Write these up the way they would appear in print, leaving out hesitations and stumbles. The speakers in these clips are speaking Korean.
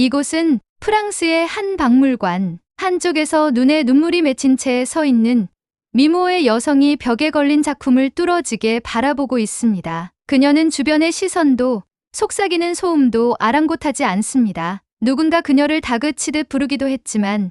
이곳은 프랑스의 한 박물관. 한쪽에서 눈에 눈물이 맺힌 채 서 있는 미모의 여성이 벽에 걸린 작품을 뚫어지게 바라보고 있습니다. 그녀는 주변의 시선도 속삭이는 소음도 아랑곳하지 않습니다. 누군가 그녀를 다그치듯 부르기도 했지만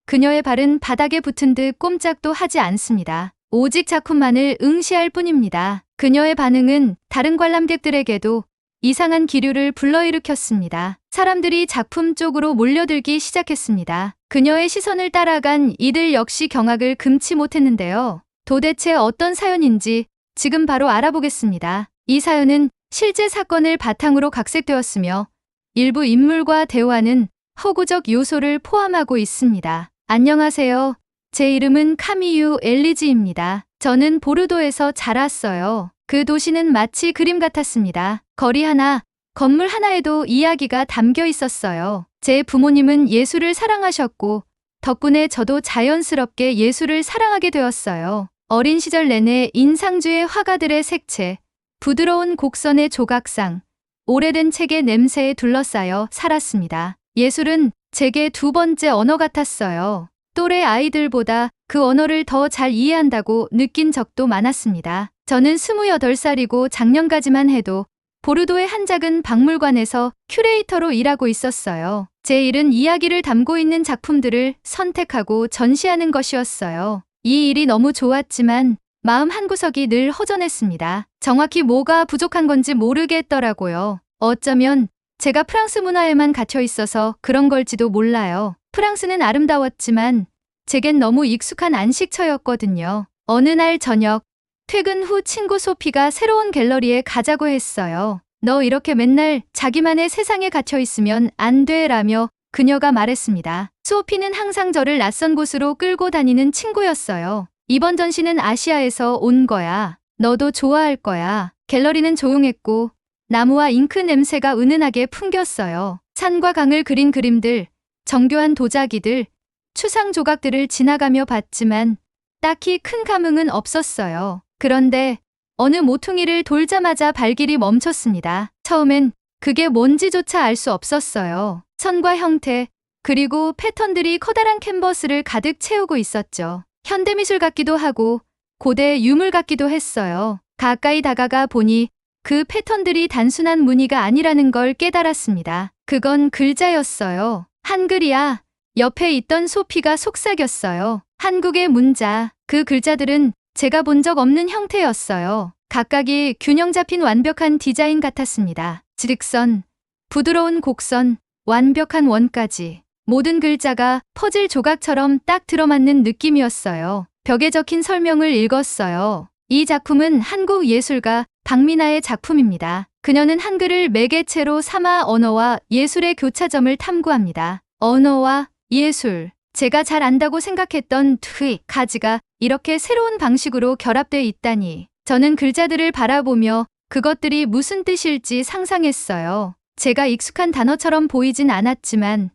그녀의 발은 바닥에 붙은 듯 꼼짝도 하지 않습니다. 오직 작품만을 응시할 뿐입니다. 그녀의 반응은 다른 관람객들에게도 이상한 기류를 불러일으켰습니다. 사람들이 작품 쪽으로 몰려들기 시작했습니다. 그녀의 시선을 따라간 이들 역시 경악을 금치 못했는데요. 도대체 어떤 사연인지 지금 바로 알아보겠습니다. 이 사연은 실제 사건을 바탕으로 각색되었으며 일부 인물과 대화는 허구적 요소를 포함하고 있습니다. 안녕하세요. 제 이름은 카미유 엘리지입니다. 저는 보르도에서 자랐어요. 그 도시는 마치 그림 같았습니다. 거리 하나, 건물 하나에도 이야기가 담겨 있었어요. 제 부모님은 예술을 사랑하셨고 덕분에 저도 자연스럽게 예술을 사랑하게 되었어요. 어린 시절 내내 인상주의 화가들의 색채, 부드러운 곡선의 조각상, 오래된 책의 냄새에 둘러싸여 살았습니다. 예술은 제게 두 번째 언어 같았어요. 또래 아이들보다 그 언어를 더 잘 이해한다고 느낀 적도 많았습니다. 저는 28살이고 작년까지만 해도 보르도의 한 작은 박물관에서 큐레이터로 일하고 있었어요. 제 일은 이야기를 담고 있는 작품들을 선택하고 전시하는 것이었어요. 이 일이 너무 좋았지만 마음 한구석이 늘 허전했습니다. 정확히 뭐가 부족한 건지 모르겠더라고요. 어쩌면 제가 프랑스 문화에만 갇혀 있어서 그런 걸지도 몰라요. 프랑스는 아름다웠지만 제겐 너무 익숙한 안식처였거든요. 어느 날 저녁, 퇴근 후 친구 소피가 새로운 갤러리에 가자고 했어요. 너 이렇게 맨날 자기만의 세상에 갇혀 있으면 안 돼 라며 그녀가 말했습니다. 소피는 항상 저를 낯선 곳으로 끌고 다니는 친구였어요. 이번 전시는 아시아에서 온 거야. 너도 좋아할 거야. 갤러리는 조용했고 나무와 잉크 냄새가 은은하게 풍겼어요. 산과 강을 그린 그림들, 정교한 도자기들, 추상 조각들을 지나가며 봤지만 딱히 큰 감흥은 없었어요. 그런데 어느 모퉁이를 돌자마자 발길이 멈췄습니다. 처음엔 그게 뭔지조차 알 수 없었어요. 선과 형태, 그리고 패턴들이 커다란 캔버스를 가득 채우고 있었죠. 현대미술 같기도 하고 고대 유물 같기도 했어요. 가까이 다가가 보니 그 패턴들이 단순한 무늬가 아니라는 걸 깨달았습니다. 그건 글자였어요. 한글이야. 옆에 있던 소피가 속삭였어요. 한국의 문자. 그 글자들은 제가 본 적 없는 형태였어요. 각각이 균형 잡힌 완벽한 디자인 같았습니다. 직선, 부드러운 곡선, 완벽한 원까지. 모든 글자가 퍼즐 조각처럼 딱 들어맞는 느낌이었어요. 벽에 적힌 설명을 읽었어요. 이 작품은 한국 예술가 박미나의 작품입니다. 그녀는 한글을 매개체로 삼아 언어와 예술의 교차점을 탐구합니다. 언어와 예술. 제가 잘 안다고 생각했던 트윅 가지가 이렇게 새로운 방식으로 결합돼 있다니. 저는 글자들을 바라보며 그것들이 무슨 뜻일지 상상했어요. 제가 익숙한 단어처럼 보이진 않았지만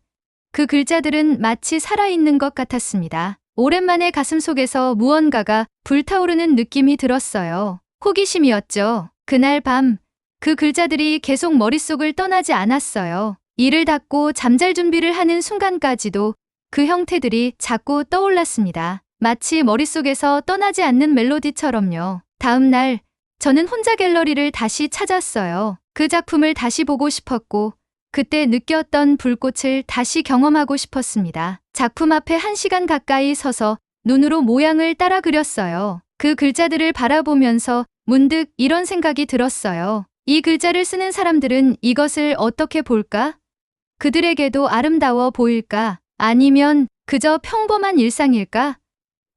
그 글자들은 마치 살아있는 것 같았습니다. 오랜만에 가슴속에서 무언가가 불타오르는 느낌이 들었어요. 호기심이었죠. 그날 밤 그 글자들이 계속 머릿속을 떠나지 않았어요. 이를 닫고 잠잘 준비를 하는 순간까지도 그 형태들이 자꾸 떠올랐습니다. 마치 머릿속에서 떠나지 않는 멜로디처럼요. 다음 날 저는 혼자 갤러리를 다시 찾았어요. 그 작품을 다시 보고 싶었고 그때 느꼈던 불꽃을 다시 경험하고 싶었습니다. 작품 앞에 1시간 가까이 서서 눈으로 모양을 따라 그렸어요. 그 글자들을 바라보면서 문득 이런 생각이 들었어요. 이 글자를 쓰는 사람들은 이것을 어떻게 볼까? 그들에게도 아름다워 보일까? 아니면 그저 평범한 일상일까?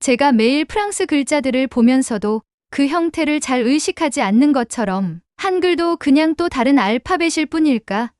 제가 매일 프랑스 글자들을 보면서도 그 형태를 잘 의식하지 않는 것처럼 한글도 그냥 또 다른 알파벳일 뿐일까?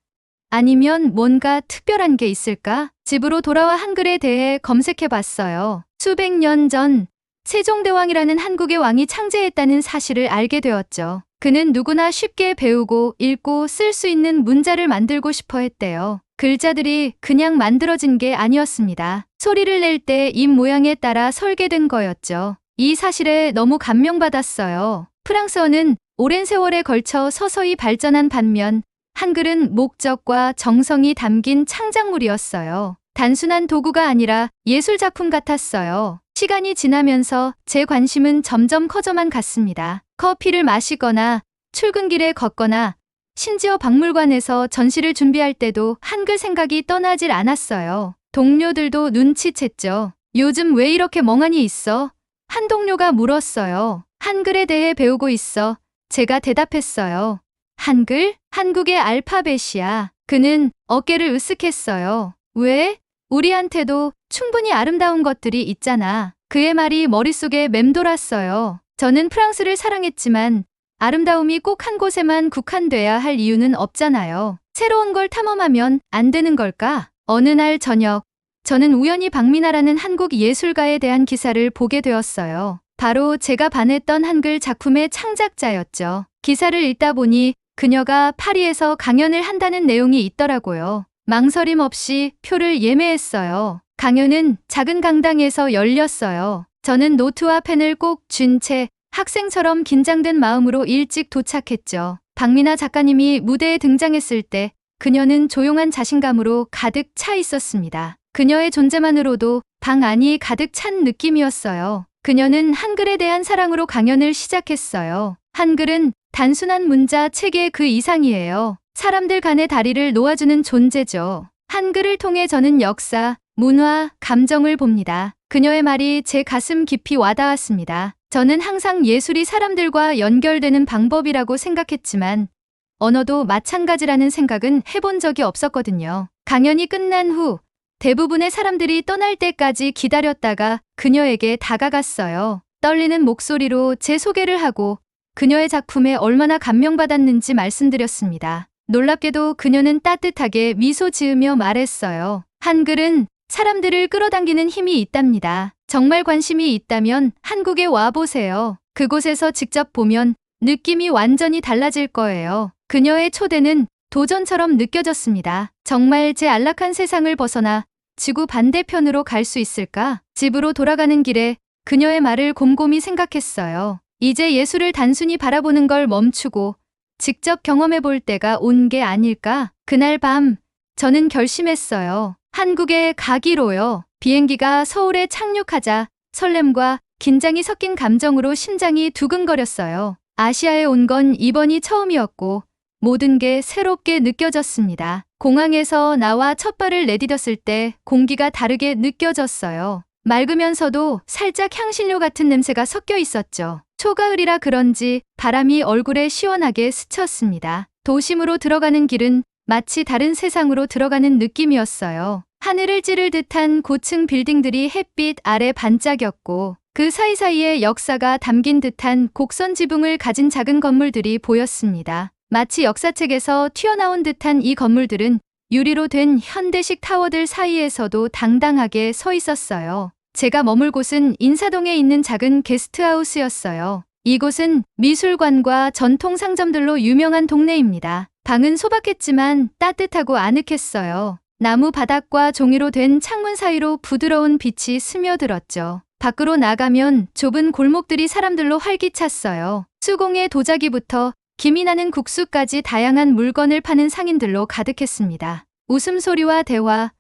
아니면 뭔가 특별한 게 있을까? 집으로 돌아와 한글에 대해 검색해 봤어요. 수백 년 전 세종대왕이라는 한국의 왕이 창제했다는 사실을 알게 되었죠. 그는 누구나 쉽게 배우고 읽고 쓸 수 있는 문자를 만들고 싶어 했대요. 글자들이 그냥 만들어진 게 아니었습니다. 소리를 낼 때 입 모양에 따라 설계된 거였죠. 이 사실에 너무 감명받았어요. 프랑스어는 오랜 세월에 걸쳐 서서히 발전한 반면 한글은 목적과 정성이 담긴 창작물이었어요. 단순한 도구가 아니라 예술 작품 같았어요. 시간이 지나면서 제 관심은 점점 커져만 갔습니다. 커피를 마시거나 출근길에 걷거나 심지어 박물관에서 전시를 준비할 때도 한글 생각이 떠나질 않았어요. 동료들도 눈치챘죠. 요즘 왜 이렇게 멍하니 있어? 한 동료가 물었어요. 한글에 대해 배우고 있어. 제가 대답했어요. 한글? 한국의 알파벳이야. 그는 어깨를 으쓱했어요. 왜? 우리한테도 충분히 아름다운 것들이 있잖아. 그의 말이 머릿속에 맴돌았어요. 저는 프랑스를 사랑했지만 아름다움이 꼭 한 곳에만 국한돼야 할 이유는 없잖아요. 새로운 걸 탐험하면 안 되는 걸까? 어느 날 저녁, 저는 우연히 박미나라는 한국 예술가에 대한 기사를 보게 되었어요. 바로 제가 반했던 한글 작품의 창작자였죠. 기사를 읽다 보니 그녀가 파리에서 강연을 한다는 내용이 있더라고요. 망설임 없이 표를 예매했어요. 강연은 작은 강당에서 열렸어요. 저는 노트와 펜을 꼭 쥔 채 학생처럼 긴장된 마음으로 일찍 도착했죠. 박미나 작가님이 무대에 등장했을 때 그녀는 조용한 자신감으로 가득 차 있었습니다. 그녀의 존재만으로도 방 안이 가득 찬 느낌이었어요. 그녀는 한글에 대한 사랑으로 강연을 시작했어요. 한글은 단순한 문자 체계 그 이상이에요. 사람들 간의 다리를 놓아주는 존재죠. 한글을 통해 저는 역사, 문화, 감정을 봅니다. 그녀의 말이 제 가슴 깊이 와닿았습니다. 저는 항상 예술이 사람들과 연결되는 방법이라고 생각했지만 언어도 마찬가지라는 생각은 해본 적이 없었거든요. 강연이 끝난 후 대부분의 사람들이 떠날 때까지 기다렸다가 그녀에게 다가갔어요. 떨리는 목소리로 제 소개를 하고 그녀의 작품에 얼마나 감명받았는지 말씀드렸습니다. 놀랍게도 그녀는 따뜻하게 미소 지으며 말했어요. 한글은 사람들을 끌어당기는 힘이 있답니다. 정말 관심이 있다면 한국에 와보세요. 그곳에서 직접 보면 느낌이 완전히 달라질 거예요. 그녀의 초대는 도전처럼 느껴졌습니다. 정말 제 안락한 세상을 벗어나 지구 반대편으로 갈 수 있을까? 집으로 돌아가는 길에 그녀의 말을 곰곰이 생각했어요. 이제 예술을 단순히 바라보는 걸 멈추고 직접 경험해 볼 때가 온 게 아닐까? 그날 밤 저는 결심했어요. 한국에 가기로요. 비행기가 서울에 착륙하자 설렘과 긴장이 섞인 감정으로 심장이 두근거렸어요. 아시아에 온 건 이번이 처음이었고 모든 게 새롭게 느껴졌습니다. 공항에서 나와 첫 발을 내디뎠을 때 공기가 다르게 느껴졌어요. 맑으면서도 살짝 향신료 같은 냄새가 섞여 있었죠. 초가을이라 그런지 바람이 얼굴에 시원하게 스쳤습니다. 도심으로 들어가는 길은 마치 다른 세상으로 들어가는 느낌이었어요. 하늘을 찌를 듯한 고층 빌딩들이 햇빛 아래 반짝였고 그 사이사이에 역사가 담긴 듯한 곡선 지붕을 가진 작은 건물들이 보였습니다. 마치 역사책에서 튀어나온 듯한 이 건물들은 유리로 된 현대식 타워들 사이에서도 당당하게 서 있었어요. 제가 머물 곳은 인사동에 있는 작은 게스트하우스였어요. 이곳은 미술관과 전통 상점들로 유명한 동네입니다. 방은 소박했지만 따뜻하고 아늑했어요. 나무 바닥과 종이로 된 창문 사이로 부드러운 빛이 스며들었죠. 밖으로 나가면 좁은 골목들이 사람들로 활기찼어요. 수공예 도자기부터 김이 나는 국수까지 다양한 물건을 파는 상인들로 가득했습니다. 웃음소리와 대화,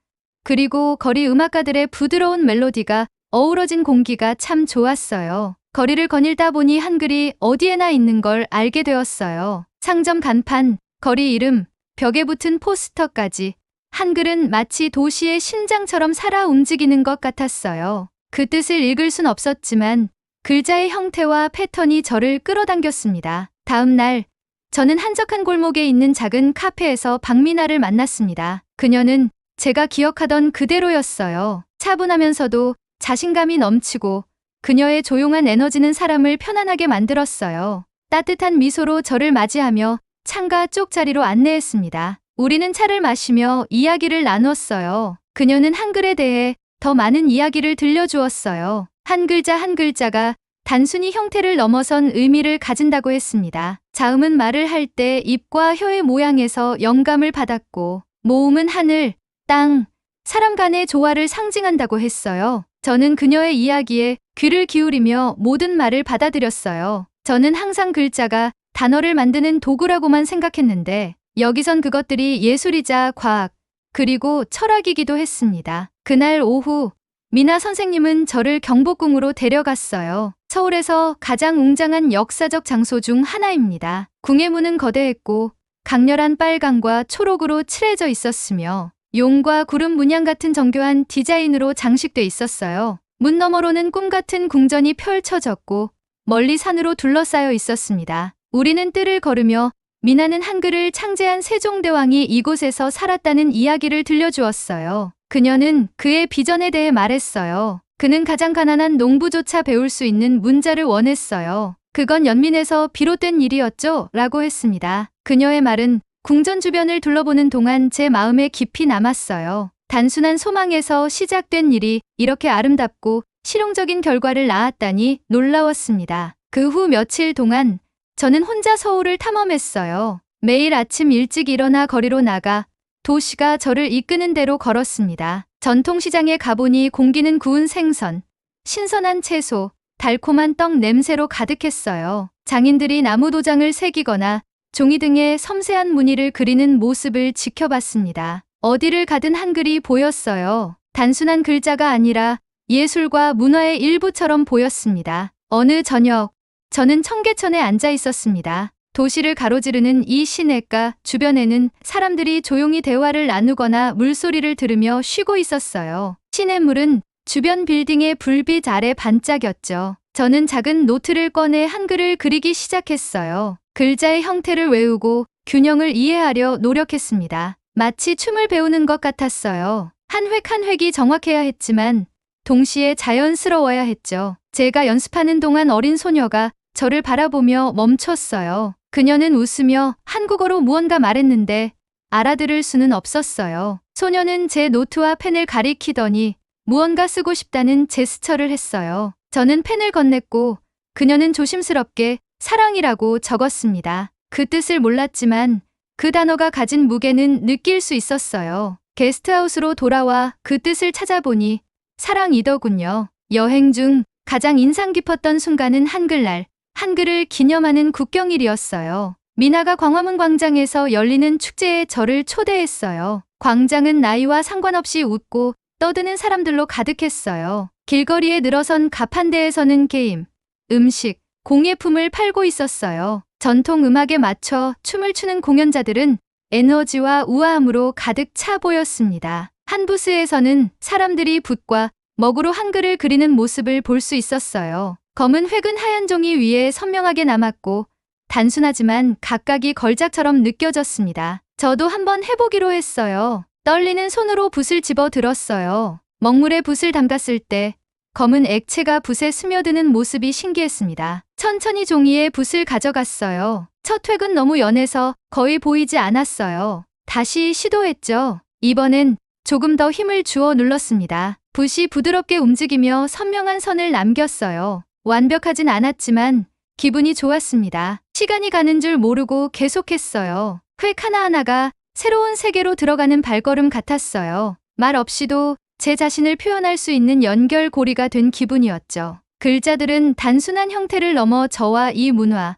그리고 거리 음악가들의 부드러운 멜로디가 어우러진 공기가 참 좋았어요. 거리를 거닐다 보니 한글이 어디에나 있는 걸 알게 되었어요. 상점 간판, 거리 이름, 벽에 붙은 포스터까지 한글은 마치 도시의 심장처럼 살아 움직이는 것 같았어요. 그 뜻을 읽을 순 없었지만 글자의 형태와 패턴이 저를 끌어당겼습니다. 다음 날 저는 한적한 골목에 있는 작은 카페에서 박미나를 만났습니다. 그녀는 제가 기억하던 그대로였어요. 차분하면서도 자신감이 넘치고 그녀의 조용한 에너지는 사람을 편안하게 만들었어요. 따뜻한 미소로 저를 맞이하며 창가 쪽자리로 안내했습니다. 우리는 차를 마시며 이야기를 나눴어요. 그녀는 한글에 대해 더 많은 이야기를 들려주었어요. 한 글자 한 글자가 단순히 형태를 넘어선 의미를 가진다고 했습니다. 자음은 말을 할 때 입과 혀의 모양에서 영감을 받았고, 모음은 하늘, 땅, 사람 간의 조화를 상징한다고 했어요. 저는 그녀의 이야기에 귀를 기울이며 모든 말을 받아들였어요. 저는 항상 글자가 단어를 만드는 도구라고만 생각했는데 여기선 그것들이 예술이자 과학, 그리고 철학이기도 했습니다. 그날 오후 미나 선생님은 저를 경복궁으로 데려갔어요. 서울에서 가장 웅장한 역사적 장소 중 하나입니다. 궁의 문은 거대했고 강렬한 빨강과 초록으로 칠해져 있었으며 용과 구름 문양 같은 정교한 디자인으로 장식돼 있었어요. 문 너머로는 꿈같은 궁전이 펼쳐졌고 멀리 산으로 둘러싸여 있었습니다. 우리는 뜰을 걸으며 미나는 한글을 창제한 세종대왕이 이곳에서 살았다는 이야기를 들려주었어요. 그녀는 그의 비전에 대해 말했어요. 그는 가장 가난한 농부조차 배울 수 있는 문자를 원했어요. 그건 연민에서 비롯된 일이었죠? 라고 했습니다. 그녀의 말은 궁전 주변을 둘러보는 동안 제 마음에 깊이 남았어요. 단순한 소망에서 시작된 일이 이렇게 아름답고 실용적인 결과를 낳았다니 놀라웠습니다. 그 후 며칠 동안 저는 혼자 서울을 탐험했어요. 매일 아침 일찍 일어나 거리로 나가 도시가 저를 이끄는 대로 걸었습니다. 전통시장에 가보니 공기는 구운 생선, 신선한 채소, 달콤한 떡 냄새로 가득했어요. 장인들이 나무 도장을 새기거나 종이 등에 섬세한 무늬를 그리는 모습을 지켜봤습니다. 어디를 가든 한글이 보였어요. 단순한 글자가 아니라 예술과 문화의 일부처럼 보였습니다. 어느 저녁, 저는 청계천에 앉아 있었습니다. 도시를 가로지르는 이 시냇가 주변에는 사람들이 조용히 대화를 나누거나 물소리를 들으며 쉬고 있었어요. 시냇물은 주변 빌딩의 불빛 아래 반짝였죠. 저는 작은 노트를 꺼내 한글을 그리기 시작했어요. 글자의 형태를 외우고 균형을 이해하려 노력했습니다. 마치 춤을 배우는 것 같았어요. 한 획 한 획이 정확해야 했지만 동시에 자연스러워야 했죠. 제가 연습하는 동안 어린 소녀가 저를 바라보며 멈췄어요. 그녀는 웃으며 한국어로 무언가 말했는데 알아들을 수는 없었어요. 소녀는 제 노트와 펜을 가리키더니 무언가 쓰고 싶다는 제스처를 했어요. 저는 펜을 건넸고 그녀는 조심스럽게 사랑이라고 적었습니다. 그 뜻을 몰랐지만 그 단어가 가진 무게는 느낄 수 있었어요. 게스트하우스로 돌아와 그 뜻을 찾아보니 사랑이더군요. 여행 중 가장 인상 깊었던 순간은 한글날, 한글을 기념하는 국경일이었어요. 미나가 광화문 광장에서 열리는 축제에 저를 초대했어요. 광장은 나이와 상관없이 웃고 떠드는 사람들로 가득했어요. 길거리에 늘어선 가판대에서는 게임, 음식, 공예품을 팔고 있었어요. 전통 음악에 맞춰 춤을 추는 공연자들은 에너지와 우아함으로 가득 차 보였습니다. 한 부스에서는 사람들이 붓과 먹으로 한글을 그리는 모습을 볼 수 있었어요. 검은 획은 하얀 종이 위에 선명하게 남았고 단순하지만 각각이 걸작처럼 느껴졌습니다. 저도 한번 해보기로 했어요. 떨리는 손으로 붓을 집어 들었어요. 먹물에 붓을 담갔을 때 검은 액체가 붓에 스며드는 모습이 신기했습니다. 천천히 종이에 붓을 가져갔어요. 첫 획은 너무 연해서 거의 보이지 않았어요. 다시 시도했죠. 이번엔 조금 더 힘을 주어 눌렀습니다. 붓이 부드럽게 움직이며 선명한 선을 남겼어요. 완벽하진 않았지만 기분이 좋았습니다. 시간이 가는 줄 모르고 계속했어요. 획 하나하나가 새로운 세계로 들어가는 발걸음 같았어요. 말 없이도 제 자신을 표현할 수 있는 연결고리가 된 기분이었죠. 글자들은 단순한 형태를 넘어 저와 이 문화,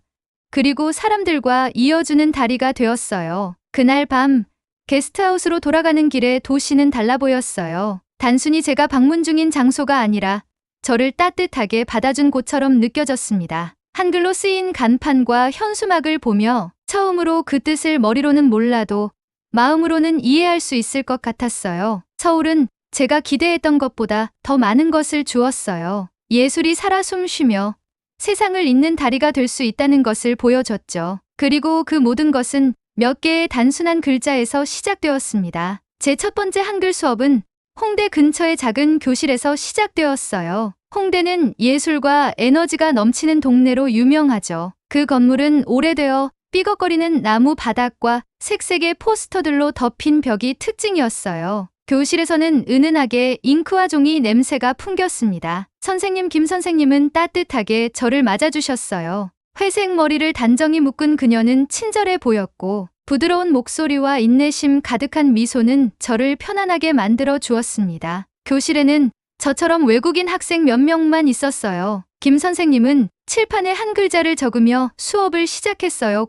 그리고 사람들과 이어주는 다리가 되었어요. 그날 밤 게스트하우스로 돌아가는 길에 도시는 달라 보였어요. 단순히 제가 방문 중인 장소가 아니라 저를 따뜻하게 받아준 곳처럼 느껴졌습니다. 한글로 쓰인 간판과 현수막을 보며 처음으로 그 뜻을 머리로는 몰라도 마음으로는 이해할 수 있을 것 같았어요. 서울은 제가 기대했던 것보다 더 많은 것을 주었어요. 예술이 살아 숨쉬며 세상을 잇는 다리가 될 수 있다는 것을 보여줬죠. 그리고 그 모든 것은 몇 개의 단순한 글자에서 시작되었습니다. 제 첫 번째 한글 수업은 홍대 근처의 작은 교실에서 시작되었어요. 홍대는 예술과 에너지가 넘치는 동네로 유명하죠. 그 건물은 오래되어 삐걱거리는 나무 바닥과 색색의 포스터들로 덮인 벽이 특징이었어요. 교실에서는 은은하게 잉크와 종이 냄새가 풍겼습니다. 선생님 김 선생님은 따뜻하게 저를 맞아주셨어요. 회색 머리를 단정히 묶은 그녀는 친절해 보였고 부드러운 목소리와 인내심 가득한 미소는 저를 편안하게 만들어 주었습니다. 교실에는 저처럼 외국인 학생 몇 명만 있었어요. 김 선생님은 칠판에 한 글자를 적으며 수업을 시작했어요.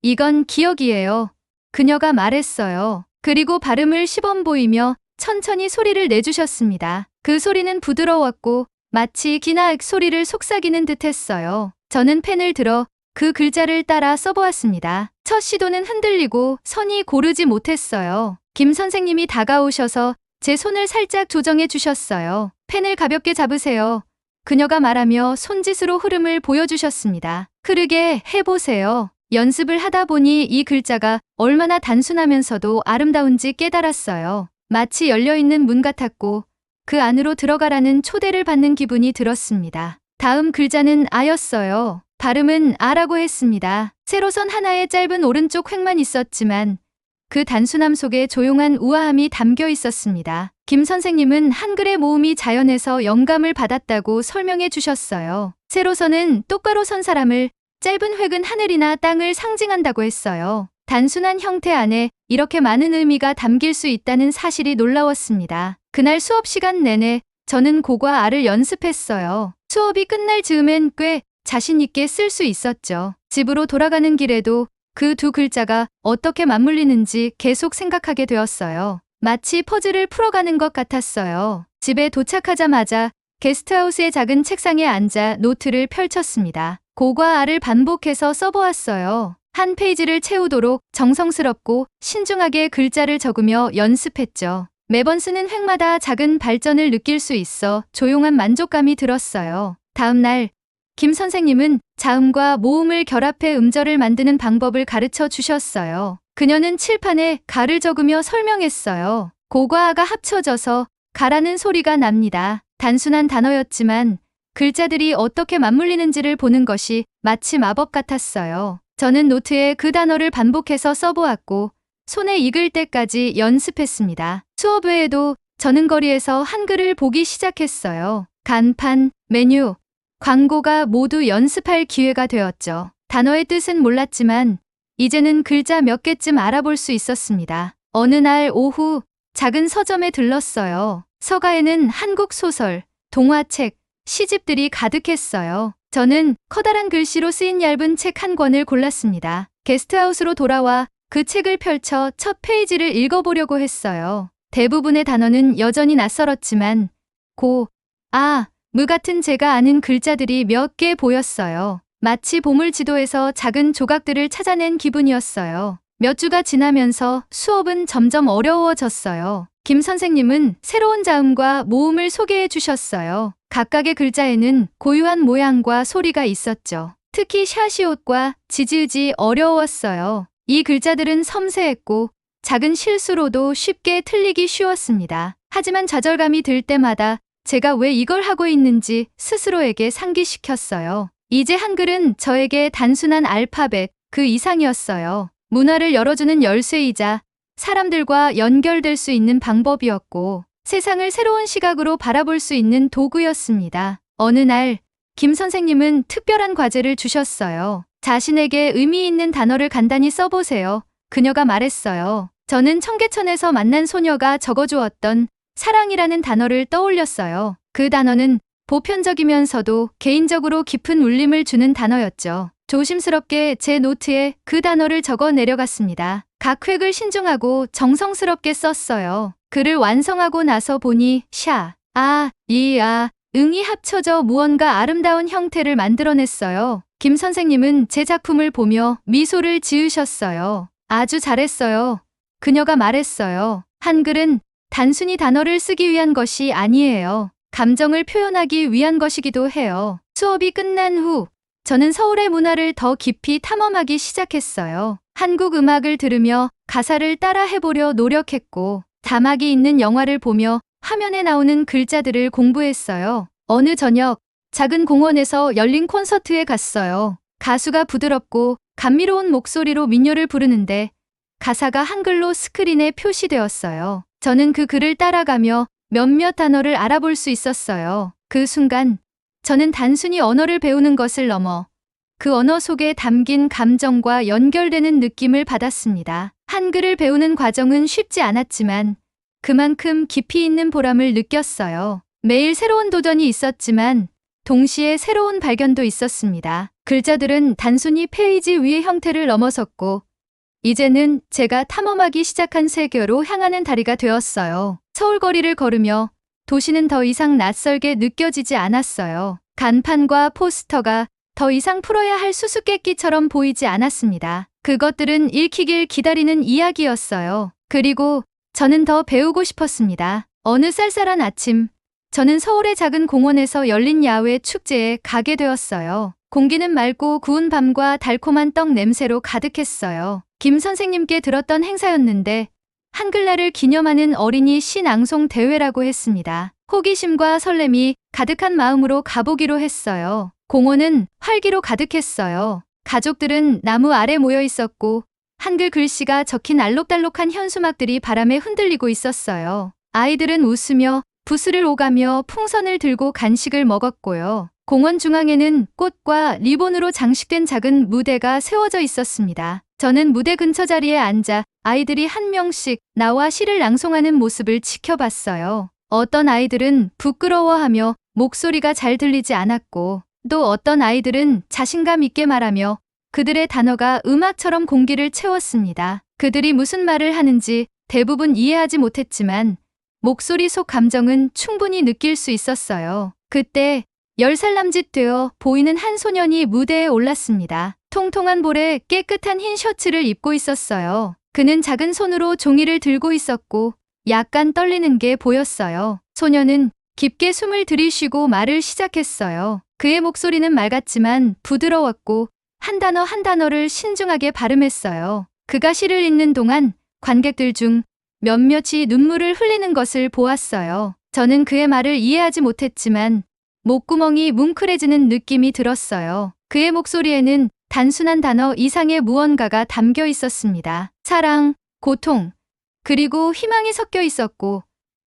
이건 기억이에요. 그녀가 말했어요. 그리고 발음을 시범 보이며 천천히 소리를 내주셨습니다. 그 소리는 부드러웠고 마치 기나 소리를 속삭이는 듯 했어요. 저는 펜을 들어 그 글자를 따라 써보았습니다. 첫 시도는 흔들리고 선이 고르지 못했어요. 김 선생님이 다가오셔서 제 손을 살짝 조정해 주셨어요. 펜을 가볍게 잡으세요. 그녀가 말하며 손짓으로 흐름을 보여주셨습니다. 흐르게 해보세요. 연습을 하다 보니 이 글자가 얼마나 단순하면서도 아름다운지 깨달았어요. 마치 열려있는 문 같았고 그 안으로 들어가라는 초대를 받는 기분이 들었습니다. 다음 글자는 아였어요. 발음은 아라고 했습니다. 세로선 하나의 짧은 오른쪽 획만 있었지만 그 단순함 속에 조용한 우아함이 담겨 있었습니다. 김 선생님은 한글의 모음이 자연에서 영감을 받았다고 설명해 주셨어요. 세로선은 똑바로 선 사람을, 짧은 획은 하늘이나 땅을 상징한다고 했어요. 단순한 형태 안에 이렇게 많은 의미가 담길 수 있다는 사실이 놀라웠습니다. 그날 수업 시간 내내 저는 고과 아를 연습했어요. 수업이 끝날 즈음엔 꽤 자신 있게 쓸 수 있었죠. 집으로 돌아가는 길에도 그 두 글자가 어떻게 맞물리는지 계속 생각하게 되었어요. 마치 퍼즐을 풀어가는 것 같았어요. 집에 도착하자마자 게스트하우스의 작은 책상에 앉아 노트를 펼쳤습니다. 고과 아를 반복해서 써보았어요. 한 페이지를 채우도록 정성스럽고 신중하게 글자를 적으며 연습했죠. 매번 쓰는 획마다 작은 발전을 느낄 수 있어 조용한 만족감이 들었어요. 다음 날 김 선생님은 자음과 모음을 결합해 음절을 만드는 방법을 가르쳐 주셨어요. 그녀는 칠판에 가를 적으며 설명했어요. 고과 아가 합쳐져서 가라는 소리가 납니다. 단순한 단어였지만 글자들이 어떻게 맞물리는지를 보는 것이 마치 마법 같았어요. 저는 노트에 그 단어를 반복해서 써보았고 손에 익을 때까지 연습했습니다. 수업 외에도 저는 거리에서 한글을 보기 시작했어요. 간판, 메뉴, 광고가 모두 연습할 기회가 되었죠. 단어의 뜻은 몰랐지만 이제는 글자 몇 개쯤 알아볼 수 있었습니다. 어느 날 오후 작은 서점에 들렀어요. 서가에는 한국 소설, 동화책, 시집들이 가득했어요. 저는 커다란 글씨로 쓰인 얇은 책 한 권을 골랐습니다. 게스트하우스로 돌아와 그 책을 펼쳐 첫 페이지를 읽어보려고 했어요. 대부분의 단어는 여전히 낯설었지만 고, 아, 무 같은 제가 아는 글자들이 몇 개 보였어요. 마치 보물 지도에서 작은 조각들을 찾아낸 기분이었어요. 몇 주가 지나면서 수업은 점점 어려워졌어요. 김 선생님은 새로운 자음과 모음을 소개해 주셨어요. 각각의 글자에는 고유한 모양과 소리가 있었죠. 특히 샤시옷과 지지으지 어려웠어요. 이 글자들은 섬세했고 작은 실수로도 쉽게 틀리기 쉬웠습니다. 하지만 좌절감이 들 때마다 제가 왜 이걸 하고 있는지 스스로에게 상기시켰어요. 이제 한글은 저에게 단순한 알파벳 그 이상이었어요. 문화를 열어주는 열쇠이자 사람들과 연결될 수 있는 방법이었고 세상을 새로운 시각으로 바라볼 수 있는 도구였습니다. 어느 날 김 선생님은 특별한 과제를 주셨어요. 자신에게 의미 있는 단어를 간단히 써보세요. 그녀가 말했어요. 저는 청계천에서 만난 소녀가 적어주었던 사랑이라는 단어를 떠올렸어요. 그 단어는 보편적이면서도 개인적으로 깊은 울림을 주는 단어였죠. 조심스럽게 제 노트에 그 단어를 적어 내려갔습니다. 각 획을 신중하고 정성스럽게 썼어요. 글을 완성하고 나서 보니 샤, 아, 이, 아, 응이 합쳐져 무언가 아름다운 형태를 만들어냈어요. 김 선생님은 제 작품을 보며 미소를 지으셨어요. 아주 잘했어요. 그녀가 말했어요. 한글은 단순히 단어를 쓰기 위한 것이 아니에요. 감정을 표현하기 위한 것이기도 해요. 수업이 끝난 후 저는 서울의 문화를 더 깊이 탐험하기 시작했어요. 한국 음악을 들으며 가사를 따라 해보려 노력했고 자막이 있는 영화를 보며 화면에 나오는 글자들을 공부했어요. 어느 저녁 작은 공원에서 열린 콘서트에 갔어요. 가수가 부드럽고 감미로운 목소리로 민요를 부르는데 가사가 한글로 스크린에 표시되었어요. 저는 그 글을 따라가며 몇몇 단어를 알아볼 수 있었어요. 그 순간 저는 단순히 언어를 배우는 것을 넘어 그 언어 속에 담긴 감정과 연결되는 느낌을 받았습니다. 한글을 배우는 과정은 쉽지 않았지만 그만큼 깊이 있는 보람을 느꼈어요. 매일 새로운 도전이 있었지만 동시에 새로운 발견도 있었습니다. 글자들은 단순히 페이지 위의 형태를 넘어섰고 이제는 제가 탐험하기 시작한 세계로 향하는 다리가 되었어요. 서울 거리를 걸으며 도시는 더 이상 낯설게 느껴지지 않았어요. 간판과 포스터가 더 이상 풀어야 할 수수께끼처럼 보이지 않았습니다. 그것들은 읽히길 기다리는 이야기였어요. 그리고 저는 더 배우고 싶었습니다. 어느 쌀쌀한 아침, 저는 서울의 작은 공원에서 열린 야외 축제에 가게 되었어요. 공기는 맑고 구운 밤과 달콤한 떡 냄새로 가득했어요. 김 선생님께 들었던 행사였는데 한글날을 기념하는 어린이 시 낭송 대회라고 했습니다. 호기심과 설렘이 가득한 마음으로 가보기로 했어요. 공원은 활기로 가득했어요. 가족들은 나무 아래 모여 있었고 한글 글씨가 적힌 알록달록한 현수막들이 바람에 흔들리고 있었어요. 아이들은 웃으며 부스를 오가며 풍선을 들고 간식을 먹었고요. 공원 중앙에는 꽃과 리본으로 장식된 작은 무대가 세워져 있었습니다. 저는 무대 근처 자리에 앉아 아이들이 한 명씩 나와 시를 낭송하는 모습을 지켜봤어요. 어떤 아이들은 부끄러워하며 목소리가 잘 들리지 않았고 또 어떤 아이들은 자신감 있게 말하며 그들의 단어가 음악처럼 공기를 채웠습니다. 그들이 무슨 말을 하는지 대부분 이해하지 못했지만 목소리 속 감정은 충분히 느낄 수 있었어요. 그때 10살 남짓 되어 보이는 한 소년이 무대에 올랐습니다. 통통한 볼에 깨끗한 흰 셔츠를 입고 있었어요. 그는 작은 손으로 종이를 들고 있었고 약간 떨리는 게 보였어요. 소년은 깊게 숨을 들이쉬고 말을 시작했어요. 그의 목소리는 맑았지만 부드러웠고 한 단어 한 단어를 신중하게 발음했어요. 그가 시를 읽는 동안 관객들 중 몇몇이 눈물을 흘리는 것을 보았어요. 저는 그의 말을 이해하지 못했지만 목구멍이 뭉클해지는 느낌이 들었어요. 그의 목소리에는 단순한 단어 이상의 무언가가 담겨 있었습니다. 사랑, 고통, 그리고 희망이 섞여 있었고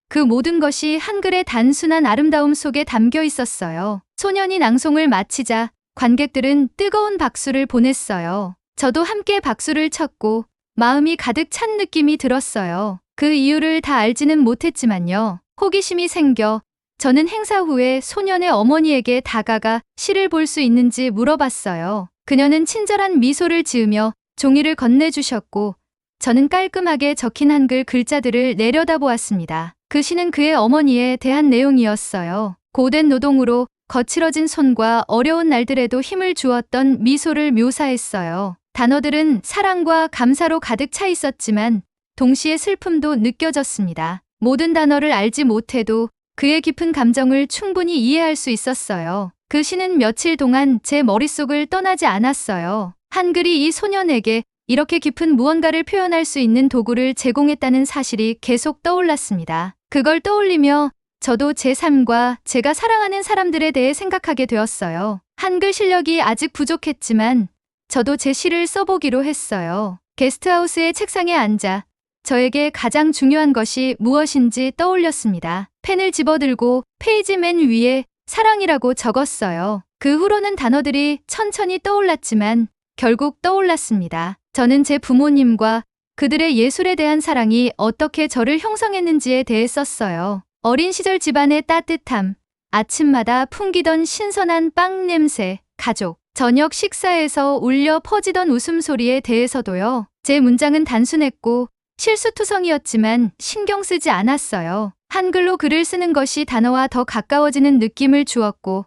그 모든 것이 한글의 단순한 아름다움 속에 담겨 있었어요. 소년이 낭송을 마치자 관객들은 뜨거운 박수를 보냈어요. 저도 함께 박수를 쳤고 마음이 가득 찬 느낌이 들었어요. 그 이유를 다 알지는 못했지만요. 호기심이 생겨 저는 행사 후에 소년의 어머니에게 다가가 시를 볼 수 있는지 물어봤어요. 그녀는 친절한 미소를 지으며 종이를 건네주셨고 저는 깔끔하게 적힌 한글 글자들을 내려다보았습니다. 그 시는 그의 어머니에 대한 내용이었어요. 고된 노동으로 거칠어진 손과 어려운 날들에도 힘을 주었던 미소를 묘사했어요. 단어들은 사랑과 감사로 가득 차 있었지만 동시에 슬픔도 느껴졌습니다. 모든 단어를 알지 못해도 그의 깊은 감정을 충분히 이해할 수 있었어요. 그 시는 며칠 동안 제 머릿속을 떠나지 않았어요. 한글이 이 소년에게 이렇게 깊은 무언가를 표현할 수 있는 도구를 제공했다는 사실이 계속 떠올랐습니다. 그걸 떠올리며 저도 제 삶과 제가 사랑하는 사람들에 대해 생각하게 되었어요. 한글 실력이 아직 부족했지만 저도 제 시를 써보기로 했어요. 게스트하우스의 책상에 앉아 저에게 가장 중요한 것이 무엇인지 떠올렸습니다. 펜을 집어들고 페이지 맨 위에 사랑이라고 적었어요. 그 후로는 단어들이 천천히 떠올랐지만 결국 떠올랐습니다. 저는 제 부모님과 그들의 예술에 대한 사랑이 어떻게 저를 형성했는지에 대해 썼어요. 어린 시절 집안의 따뜻함, 아침마다 풍기던 신선한 빵 냄새, 가족, 저녁 식사에서 울려 퍼지던 웃음소리에 대해서도요. 제 문장은 단순했고 실수투성이었지만 신경 쓰지 않았어요. 한글로 글을 쓰는 것이 단어와 더 가까워지는 느낌을 주었고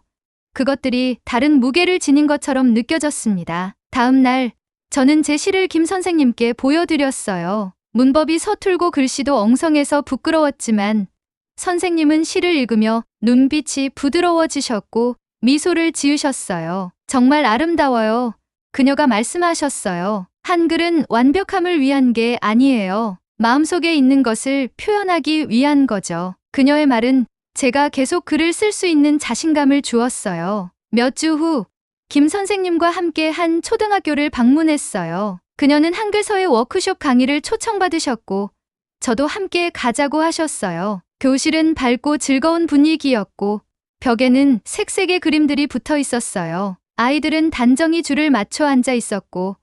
그것들이 다른 무게를 지닌 것처럼 느껴졌습니다. 다음 날 저는 제 시를 김 선생님께 보여드렸어요. 문법이 서툴고 글씨도 엉성해서 부끄러웠지만 선생님은 시를 읽으며 눈빛이 부드러워지셨고 미소를 지으셨어요. 정말 아름다워요. 그녀가 말씀하셨어요. 한글은 완벽함을 위한 게 아니에요. 마음속에 있는 것을 표현하기 위한 거죠. 그녀의 말은 제가 계속 글을 쓸 수 있는 자신감을 주었어요. 몇 주 후 김 선생님과 함께 한 초등학교를 방문했어요. 그녀는 한글 서예 워크숍 강의를 초청받으셨고 저도 함께 가자고 하셨어요. 교실은 밝고 즐거운 분위기였고 벽에는 색색의 그림들이 붙어 있었어요. 아이들은 단정히 줄을 맞춰 앉아 있었고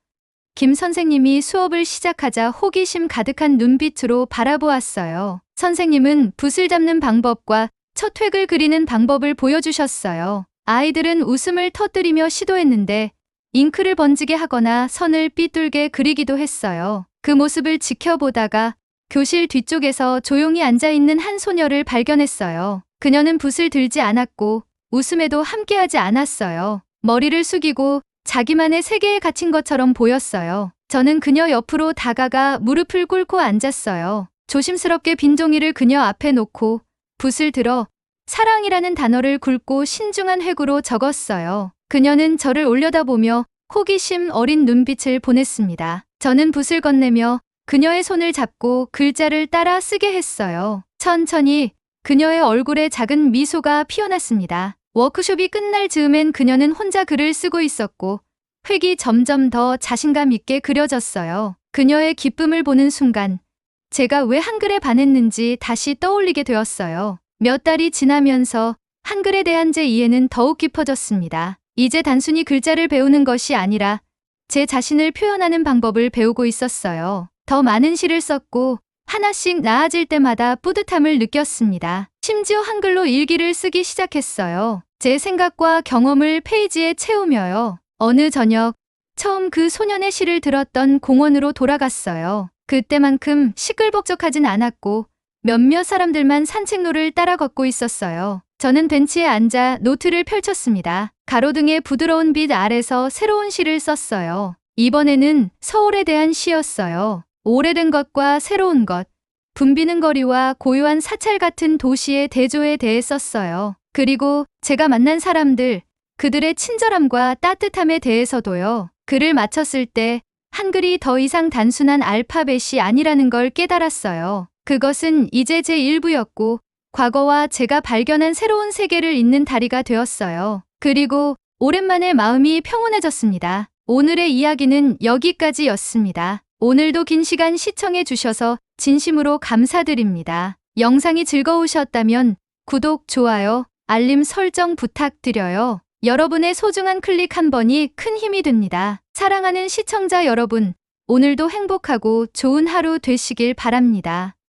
김 선생님이 수업을 시작하자 호기심 가득한 눈빛으로 바라보았어요. 선생님은 붓을 잡는 방법과 첫 획을 그리는 방법을 보여주셨어요. 아이들은 웃음을 터뜨리며 시도했는데 잉크를 번지게 하거나 선을 삐뚤게 그리기도 했어요. 그 모습을 지켜보다가 교실 뒤쪽에서 조용히 앉아있는 한 소녀를 발견했어요. 그녀는 붓을 들지 않았고 웃음에도 함께하지 않았어요. 머리를 숙이고 자기만의 세계에 갇힌 것처럼 보였어요. 저는 그녀 옆으로 다가가 무릎을 꿇고 앉았어요. 조심스럽게 빈 종이를 그녀 앞에 놓고 붓을 들어 사랑이라는 단어를 굵고 신중한 획으로 적었어요. 그녀는 저를 올려다보며 호기심 어린 눈빛을 보냈습니다. 저는 붓을 건네며 그녀의 손을 잡고 글자를 따라 쓰게 했어요. 천천히 그녀의 얼굴에 작은 미소가 피어났습니다. 워크숍이 끝날 즈음엔 그녀는 혼자 글을 쓰고 있었고 획이 점점 더 자신감 있게 그려졌어요. 그녀의 기쁨을 보는 순간 제가 왜 한글에 반했는지 다시 떠올리게 되었어요. 몇 달이 지나면서 한글에 대한 제 이해는 더욱 깊어졌습니다. 이제 단순히 글자를 배우는 것이 아니라 제 자신을 표현하는 방법을 배우고 있었어요. 더 많은 시를 썼고 하나씩 나아질 때마다 뿌듯함을 느꼈습니다. 심지어 한글로 일기를 쓰기 시작했어요. 제 생각과 경험을 페이지에 채우며요. 어느 저녁 처음 그 소년의 시를 들었던 공원으로 돌아갔어요. 그때만큼 시끌벅적하진 않았고 몇몇 사람들만 산책로를 따라 걷고 있었어요. 저는 벤치에 앉아 노트를 펼쳤습니다. 가로등의 부드러운 빛 아래서 새로운 시를 썼어요. 이번에는 서울에 대한 시였어요. 오래된 것과 새로운 것, 붐비는 거리와 고요한 사찰 같은 도시의 대조에 대해 썼어요. 그리고 제가 만난 사람들, 그들의 친절함과 따뜻함에 대해서도요. 글을 마쳤을 때 한글이 더 이상 단순한 알파벳이 아니라는 걸 깨달았어요. 그것은 이제 제 일부였고 과거와 제가 발견한 새로운 세계를 잇는 다리가 되었어요. 그리고 오랜만에 마음이 평온해졌습니다. 오늘의 이야기는 여기까지였습니다. 오늘도 긴 시간 시청해 주셔서 진심으로 감사드립니다. 영상이 즐거우셨다면 구독, 좋아요, 알림 설정 부탁드려요. 여러분의 소중한 클릭 한 번이 큰 힘이 됩니다. 사랑하는 시청자 여러분, 오늘도 행복하고 좋은 하루 되시길 바랍니다.